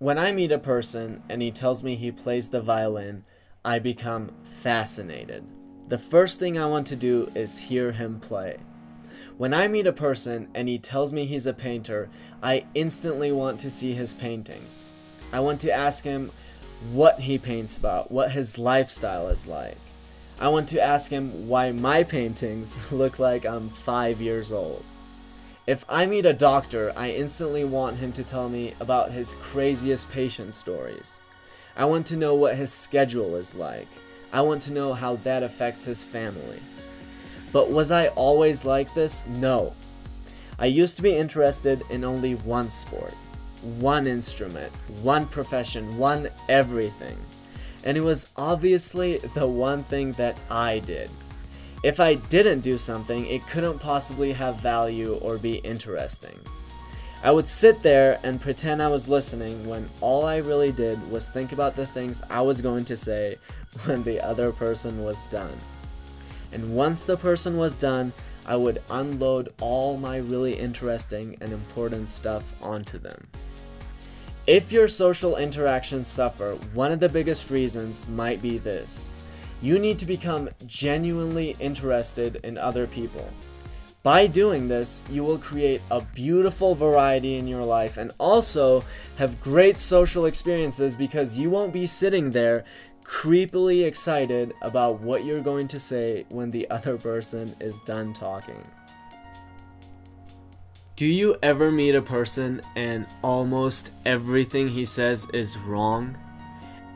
When I meet a person and he tells me he plays the violin, I become fascinated. The first thing I want to do is hear him play. When I meet a person and he tells me he's a painter, I instantly want to see his paintings. I want to ask him what he paints about, what his lifestyle is like. I want to ask him why my paintings look like I'm 5 years old. If I meet a doctor, I instantly want him to tell me about his craziest patient stories. I want to know what his schedule is like. I want to know how that affects his family. But was I always like this? No. I used to be interested in only one sport, one instrument, one profession, one everything. And it was obviously the one thing that I did. If I didn't do something, it couldn't possibly have value or be interesting. I would sit there and pretend I was listening when all I really did was think about the things I was going to say when the other person was done. And once the person was done, I would unload all my really interesting and important stuff onto them. If your social interactions suffer, one of the biggest reasons might be this. You need to become genuinely interested in other people. By doing this, you will create a beautiful variety in your life and also have great social experiences because you won't be sitting there creepily excited about what you're going to say when the other person is done talking. Do you ever meet a person and almost everything he says is wrong?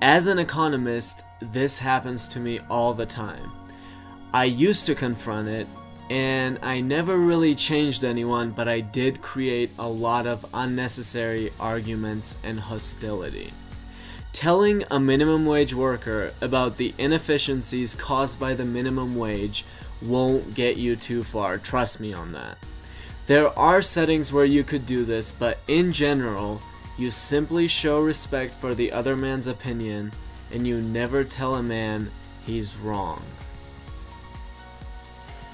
As an economist, this happens to me all the time. I used to confront it, and I never really changed anyone, but I did create a lot of unnecessary arguments and hostility. Telling a minimum wage worker about the inefficiencies caused by the minimum wage won't get you too far, trust me on that. There are settings where you could do this, but in general, you simply show respect for the other man's opinion, and you never tell a man he's wrong.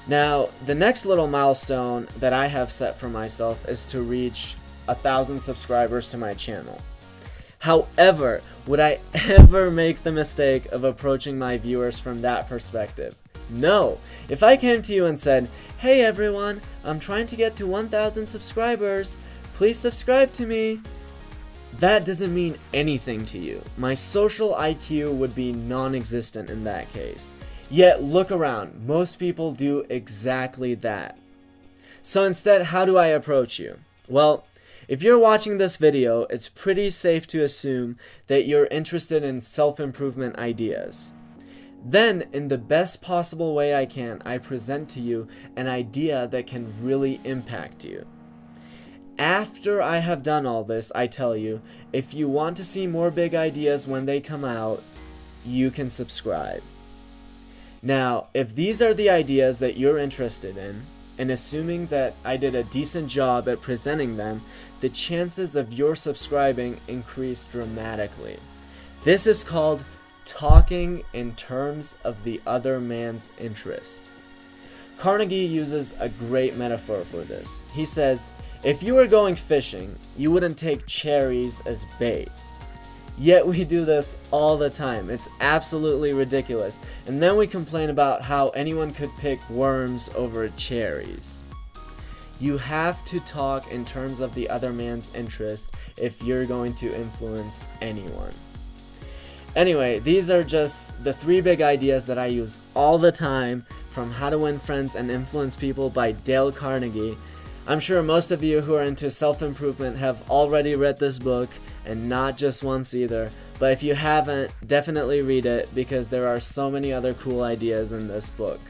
Now, the next little milestone that I have set for myself is to reach 1,000 subscribers to my channel. However, would I ever make the mistake of approaching my viewers from that perspective? No. If I came to you and said, "Hey everyone, I'm trying to get to 1,000 subscribers, please subscribe to me," that doesn't mean anything to you. My social IQ would be non-existent in that case. Yet look around, most people do exactly that. So instead, how do I approach you? Well, if you're watching this video, it's pretty safe to assume that you're interested in self-improvement ideas. Then, in the best possible way I can, I present to you an idea that can really impact you. After I have done all this, I tell you, if you want to see more big ideas when they come out, you can subscribe. Now, if these are the ideas that you're interested in, and assuming that I did a decent job at presenting them, the chances of your subscribing increase dramatically. This is called talking in terms of the other man's interest. Carnegie uses a great metaphor for this. He says, if you were going fishing, you wouldn't take cherries as bait. Yet we do this all the time. It's absolutely ridiculous. And then we complain about how anyone could pick worms over cherries. You have to talk in terms of the other man's interest if you're going to influence anyone. Anyway, these are just the 3 big ideas that I use all the time from How to Win Friends and Influence People by Dale Carnegie. I'm sure most of you who are into self-improvement have already read this book, and not just once either, but if you haven't, definitely read it because there are so many other cool ideas in this book.